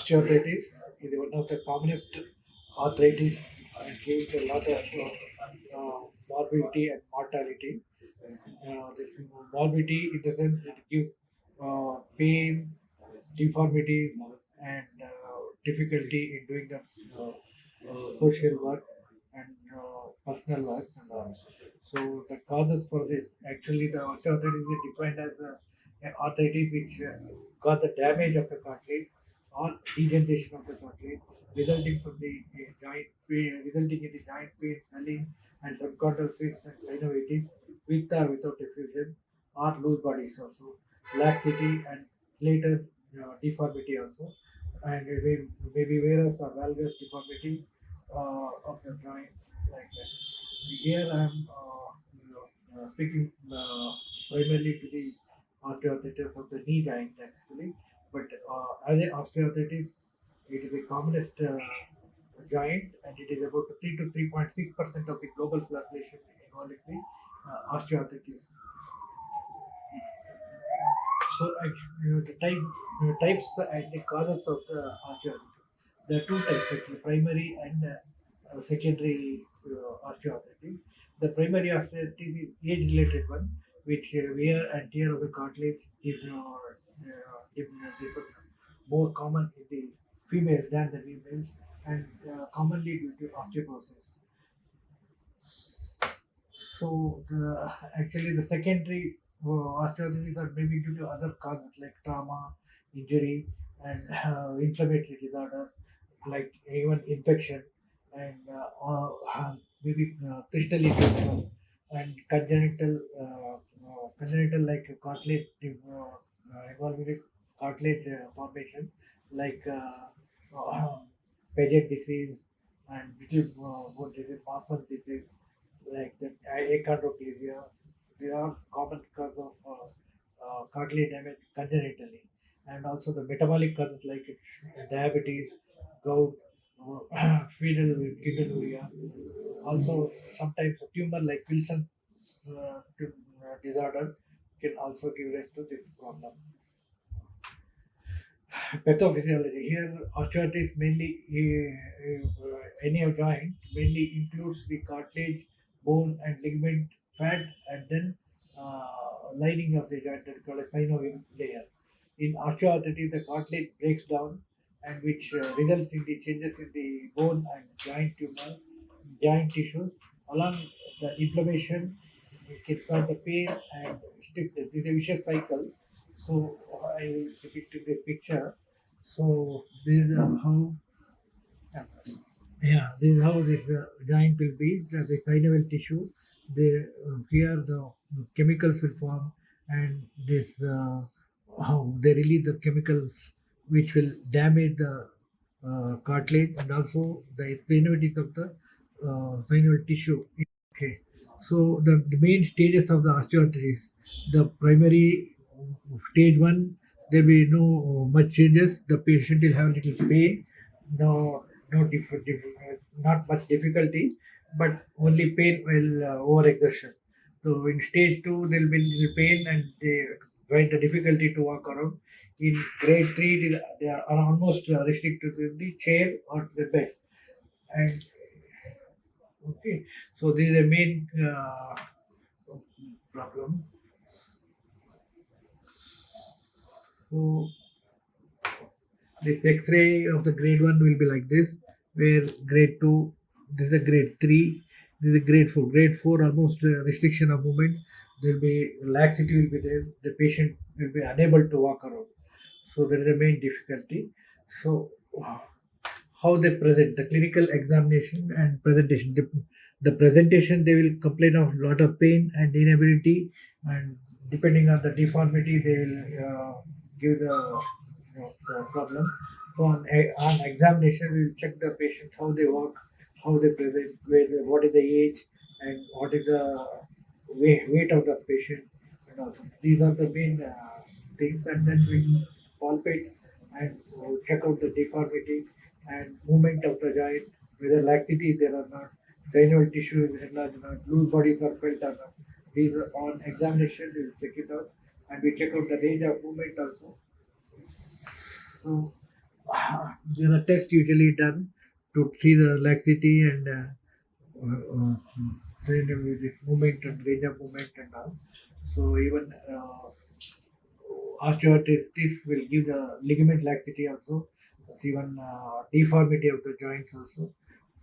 Osteoarthritis is one of the commonest arthritis and gives a lot of morbidity and mortality. This morbidity in the sense it gives pain, deformity, and difficulty in doing the social work and personal work and all. So the causes for this actually the osteoarthritis is defined as a arthritis which got the damage of the cartilage or degeneration of the cartilage resulting from the joint pain, resulting in the joint pain, swelling, and subcondylosis and synovitis with or without effusion or loose bodies also, laxity and later deformity also, and it may, maybe varus or valgus deformity of the joint like that. Here I am speaking primarily to the osteoarthritis of the knee joint actually, but as a osteoarthritis, it is the commonest joint and it is about 3 to 3.6% of the global population involved in the osteoarthritis. So, the types and the causes of the osteoarthritis. There are two types actually, primary and secondary osteoarthritis. The primary osteoarthritis is age-related one, which wear and tear of the cartilage differ more common in the females than the males, and commonly due to osteoporosis. So actually the secondary osteoarthritis are maybe due to other causes like trauma, injury, and inflammatory disorder, like even infection, and maybe crystal infection and congenital like cartilage involved with cartilage formation, like Paget disease and little what is it, Marfan disease, like the achondroplasia. They are common cause of cartilage damage congenitally, and also the metabolic causes like diabetes, gout, phenylketonuria. Also, sometimes a tumor like Wilson disorder can also give rise to this problem. Pathophysiology here, osteoarthritis mainly any joint mainly includes the cartilage, bone, and ligament, fat, and then lining of the joint that is called a synovial layer. In osteoarthritis, the cartilage breaks down, and which results in the changes in the bone and joint tumor, joint tissues. Along the inflammation, it can cause the pain and stiffness. This is a vicious cycle. So I will depict in this picture. So this is how, yeah, this is how this joint will be. The synovial tissue. Here the chemicals will form, and this how they release the chemicals which will damage the cartilage and also the extremities of the synovial tissue. Okay, so the main stages of the osteoarthritis, the primary stage one, there will be no much changes. The patient will have little pain, no, not much difficulty, but only pain will overexertion. So in stage two, there will be little pain and they find the difficulty to walk around. In grade three, they are almost restricted to the chair or to the bed. And okay, so this is the main problem. So this X-ray of the grade one will be like this, where grade two, this is a grade three, this is a grade four. Grade four almost restriction of movement. There will be laxity will be there. The patient will be unable to walk around. So that is the main difficulty. So how they present, the clinical examination and presentation. The presentation they will complain of lot of pain and inability, and depending on the deformity, they will give the problem. So on examination, we will check the patient how they walk, how they present, what is the age, and what is the weight of the patient, and also these are the main things, and then we palpate and check out the deformity and movement of the joint, whether laxity is there or not, synovial tissue is enlarged or not, loose bodies are felt or not. These are on examination, we will check it out, and we check out the range of movement also. So the test usually done to see the laxity and then with the movement and range of movement and all. So even osteoarthritis will give the ligament laxity also. Even deformity of the joints also.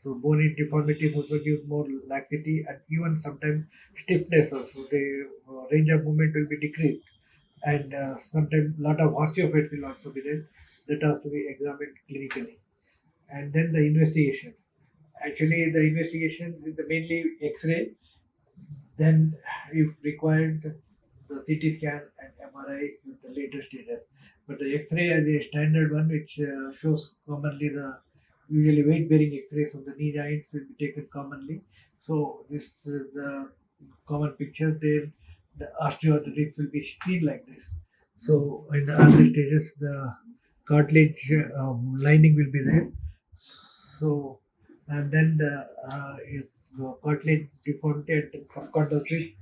So bony deformities also give more laxity and even sometimes stiffness also. The range of movement will be decreased and sometimes lot of osteophytes will also be there that has to be examined clinically. And then the investigation. Actually, the investigation is the mainly X-ray. Then, if required, the CT scan and MRI with the later stages. But the X-ray is a standard one, which shows commonly the usually weight-bearing X-rays of the knee joints will be taken commonly. So this is the common picture. There, the osteoarthritis will be seen like this. So in the early stages, the cartilage lining will be there. So and then the cartilage deformity and subcondylar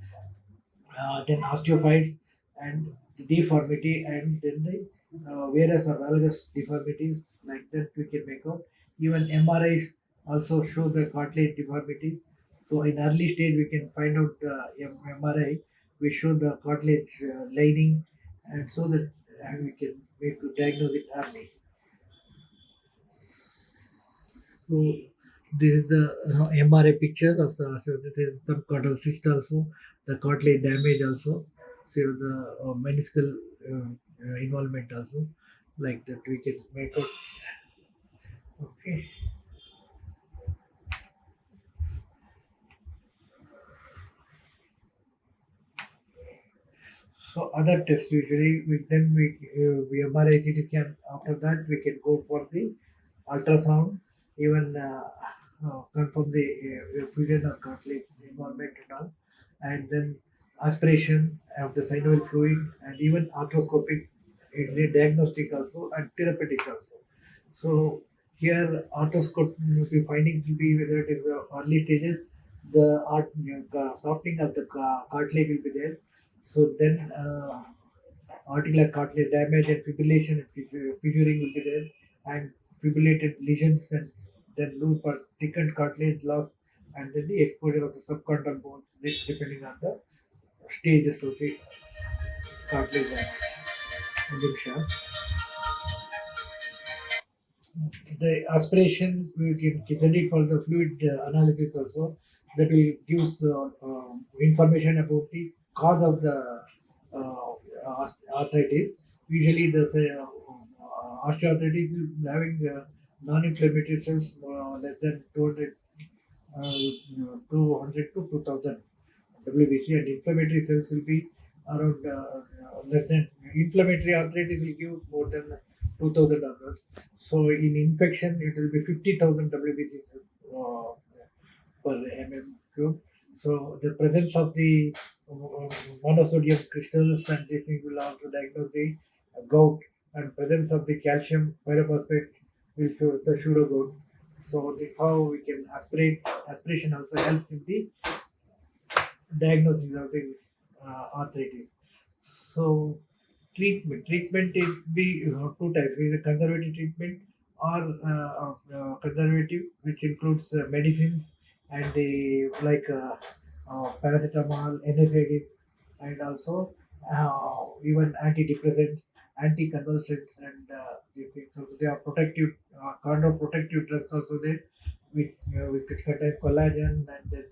then osteophytes and the deformity and then the varus or valgus deformities like that we can make out. Even MRIs also show the cartilage deformity. So in early stage we can find out the MRI. We show the cartilage lining and so that we can make diagnose it early. So this is the MRI picture of the there is some caudal cyst also, the cartilage damage also, so the meniscal involvement also, like that we can make out. Okay. So other tests usually we MRI CT scan. After that we can go for the ultrasound, even confirm the fusion of cartilage involvement and all, and then aspiration of the synovial fluid, and even arthroscopic in the diagnostic also and therapeutic also. So here arthroscopy findings will be whether it is early stages, the softening of the cartilage will be there. So then articular cartilage damage and fibrillation and fissuring will be there, and fibrillated lesions and then loose or thickened cartilage loss, and then the exposure of the subchondral bone. This depending on the stages of the cartilage damage. Diksha. The aspiration we can send it for the fluid analysis also. That will give information about the cause of the arthritis. Usually the osteoarthritis is having non-inflammatory cells less than 200, 200 to 2000 WBC, and inflammatory cells will be around less than. Inflammatory arthritis will give more than 2000 others. So in infection, it will be 50,000 WBC uh, per mm cube. So the presence of the monosodium crystals and this thing will also diagnose the gout, and presence of the calcium pyrophosphate will show the pseudo gout. So this how we can aspirate. Aspiration also helps in the diagnosis of the arthritis. So treatment is be two types: either conservative treatment or conservative, which includes medicines and the like paracetamol, NSAIDs, and also even antidepressants, anticonvulsants, and these things. So they are protective, chondroprotective drugs also there, which contain collagen and then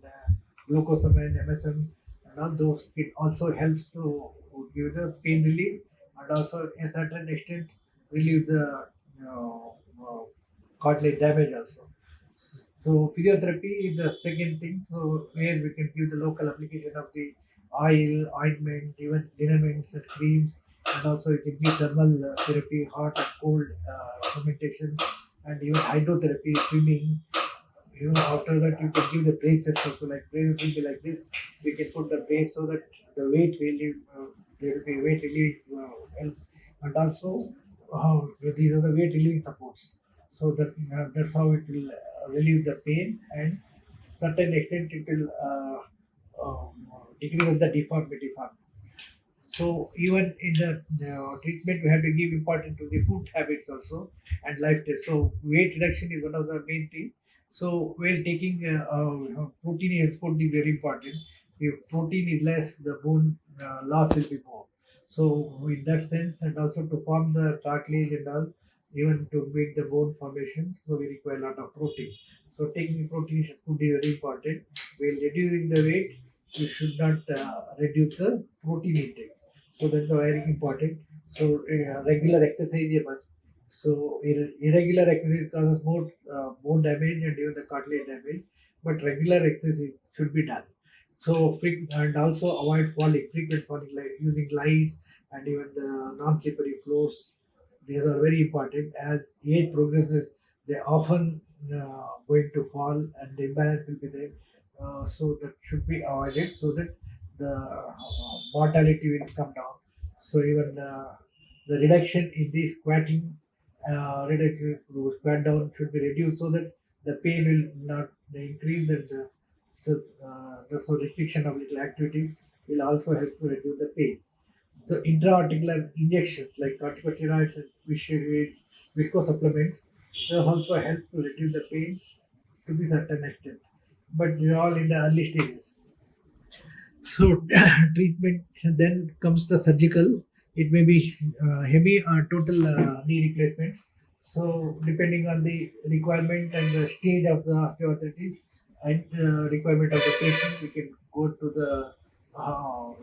glucosamine, MSM, and all those. It also helps to give the pain relief and also a certain extent relieve the cartilage damage also. So physiotherapy is the second thing. So where we can give the local application of the oil, ointment, even liniments and creams, and also you can give thermal therapy, hot and cold fermentation, and even hydrotherapy, swimming. After that you can give the braces also, like braces will be like this. We can put the brace so that the weight relief, there will be weight relief help, and also these are the weight relieving supports. So that's how it will relieve the pain, and certain extent it will decrease the deformity form. So even in the treatment, we have to give importance to the food habits also and lifestyle. So weight reduction is one of the main thing. So while taking protein as food is very important. If protein is less, the bone loss will be more. So in that sense, and also to form the cartilage and all, even to make the bone formation, so we require a lot of protein. So taking protein food is very important. While reducing the weight, you should not reduce the protein intake. So that's very important. So regular exercise is must. So irregular exercise causes more bone damage and even the cartilage damage. But regular exercise should be done. So and also avoid falling, frequent falling, like using lights and even the non-slippery floors. These are very important. As age progresses, they often going to fall and the imbalance will be there. So that should be avoided so that the mortality will come down. So even the reduction in the squatting, reduction to squat down should be reduced so that the pain will not increase and so, therefore restriction of little activity will also help to reduce the pain. So intra-articular injections like corticosteroids and visco supplements, they also help to reduce the pain to the certain extent. But these are all in the early stages. So treatment then comes the surgical. It may be heavy or total knee replacement. So depending on the requirement and the stage of the osteoarthritis and requirement of the patient, we can go to the uh,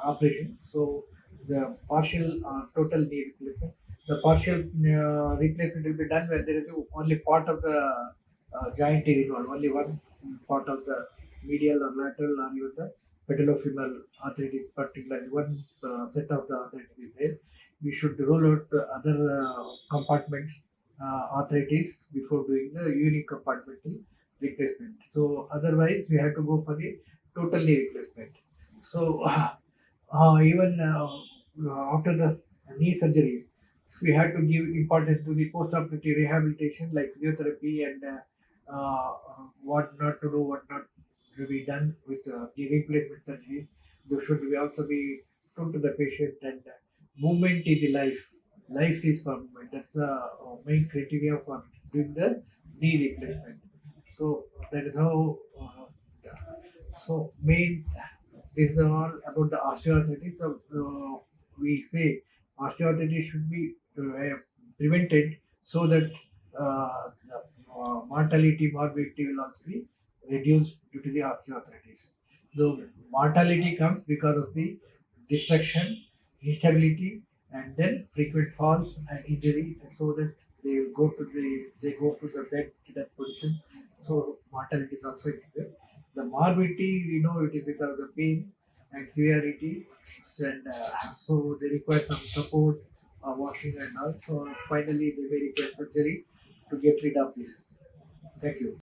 operation. So the partial total knee replacement. The partial replacement will be done when there is only part of the joint is involved, only one part of the medial or lateral or even the pedalofemoral arthritis, particularly one set of the arthritis is there. We should rule out the other compartments arthritis before doing the unicompartmental replacement. So otherwise, we have to go for the total knee replacement. So even after the knee surgeries, we have to give importance to the post-operative rehabilitation like physiotherapy and what not to do, what not to be done with the replacement surgery. Those should be also be told to the patient and movement is the life. Life is for movement. That's the main criteria for doing the knee replacement. So that is how. So main this is all about the osteoarthritis. So, we say osteoarthritis should be prevented so that mortality, morbidity will also be reduced due to the osteoarthritis. The mortality comes because of the destruction, instability, and then frequent falls and injury, and so that they go to the bed to that position. So mortality is also increased. The morbidity, we know it is because of the pain and severity, and so they require some support, washing and all. So finally, they may require surgery to get rid of this. Thank you.